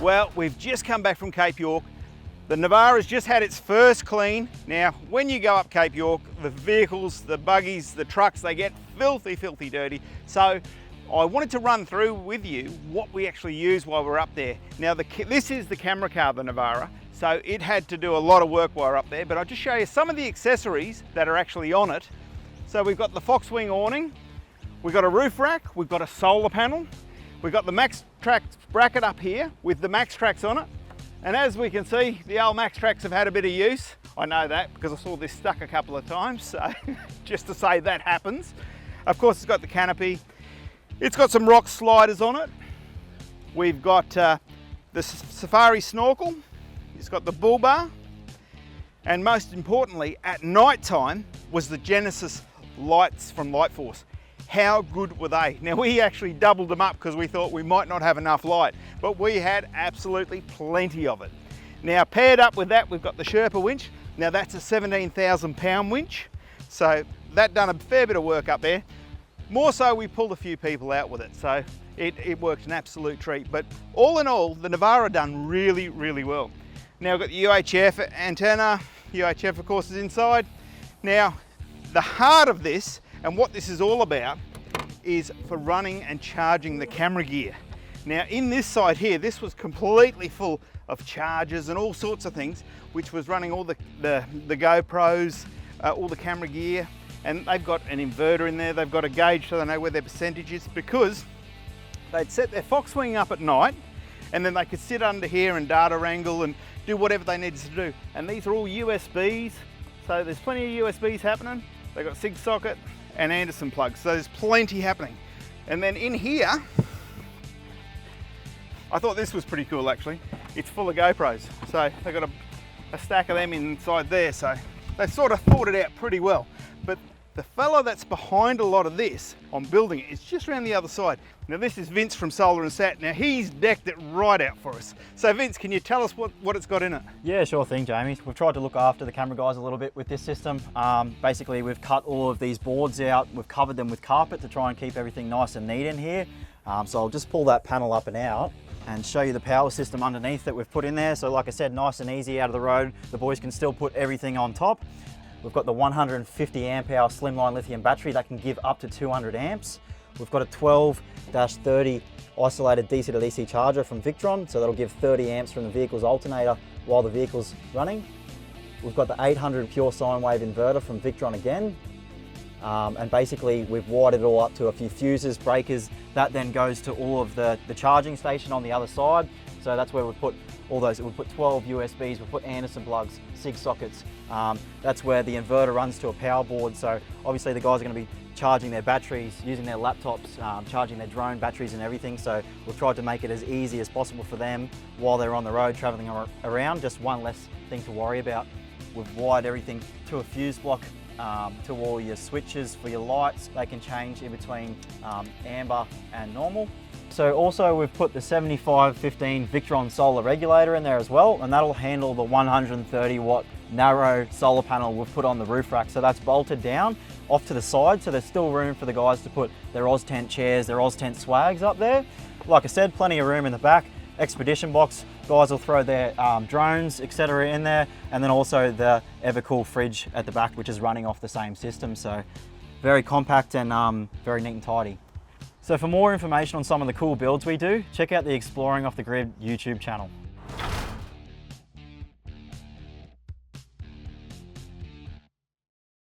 Well, we've just come back from Cape York. The Navara's just had its first clean. Now, when you go up Cape York, the vehicles, the buggies, the trucks, they get filthy, filthy dirty. So I wanted to run through with you what we actually use while we're up there. Now, this is the camera car, the Navara, so it had to do a lot of work while we're up there, but I'll just show you some of the accessories that are actually on it. So we've got the Foxwing awning, we've got a roof rack, we've got a solar panel, we've got the Maxtrax bracket up here with the Maxtrax on it. And as we can see, the old Maxtrax have had a bit of use. I know that because I saw this stuck a couple of times, so just to say that happens. Of course, it's got the canopy. It's got some rock sliders on it. We've got the Safari snorkel. It's got the bull bar. And most importantly, at night time was the Genesis lights from Lightforce. How good were they? Now, we actually doubled them up because we thought we might not have enough light, but we had absolutely plenty of it. Now, paired up with that, we've got the Sherpa Winch. Now, that's a 17,000 pound winch. So that done a fair bit of work up there. More so, we pulled a few people out with it, so it worked an absolute treat. But all in all, the Navara done really, really well. Now we've got the UHF antenna. UHF, of course, is inside. Now, the heart of this, and what this is all about, is for running and charging the camera gear. Now, in this side here, this was completely full of chargers and all sorts of things, which was running all the GoPros, all the camera gear. And they've got an inverter in there, they've got a gauge so they know where their percentage is, because they'd set their Foxwing up at night and then they could sit under here and data wrangle and do whatever they needed to do. And these are all USBs, so there's plenty of USBs happening. They've got SIG socket and Anderson plugs, so there's plenty happening. And then in here, I thought this was pretty cool actually. It's full of GoPros, so they've got a stack of them inside there, so they sort of thought it out pretty well. But the fellow that's behind a lot of this on building it is just around the other side. Now, this is Vince from Solar and Sat. Now, he's decked it right out for us. So Vince, can you tell us what it's got in it? Yeah, sure thing, Jamie. We've tried to look after the camera guys a little bit with this system. Basically, we've cut all of these boards out. We've covered them with carpet to try and keep everything nice and neat in here. So I'll just pull that panel up and out and show you the power system underneath that we've put in there. So like I said, nice and easy out of the road. The boys can still put everything on top. We've got the 150 amp hour slimline lithium battery that can give up to 200 amps. We've got a 12-30 isolated DC to DC charger from Victron, so that'll give 30 amps from the vehicle's alternator while the vehicle's running. We've got the 800 pure sine wave inverter from Victron again. And basically we've wired it all up to a few fuses, breakers. That then goes to all of the charging station on the other side. So that's where we've put all those. We've put 12 USBs, we've put Anderson plugs, SIG sockets. That's where the inverter runs to a power board. So obviously the guys are going to be charging their batteries, using their laptops, charging their drone batteries and everything. So we've tried to make it as easy as possible for them while they're on the road traveling around, just one less thing to worry about. We've wired everything to a fuse block, to all your switches for your lights. They can change in between amber and normal. So also we've put the 7515 Victron solar regulator in there as well, and that'll handle the 130 watt narrow solar panel we've put on the roof rack. So that's bolted down off to the side, so there's still room for the guys to put their OzTent chairs, their OzTent swags up there. Like I said, plenty of room in the back. Expedition box, guys will throw their drones, etc. in there, and then also the Evakool fridge at the back, which is running off the same system. So very compact and very neat and tidy. So for more information on some of the cool builds we do, check out the Exploring Off the Grid YouTube channel.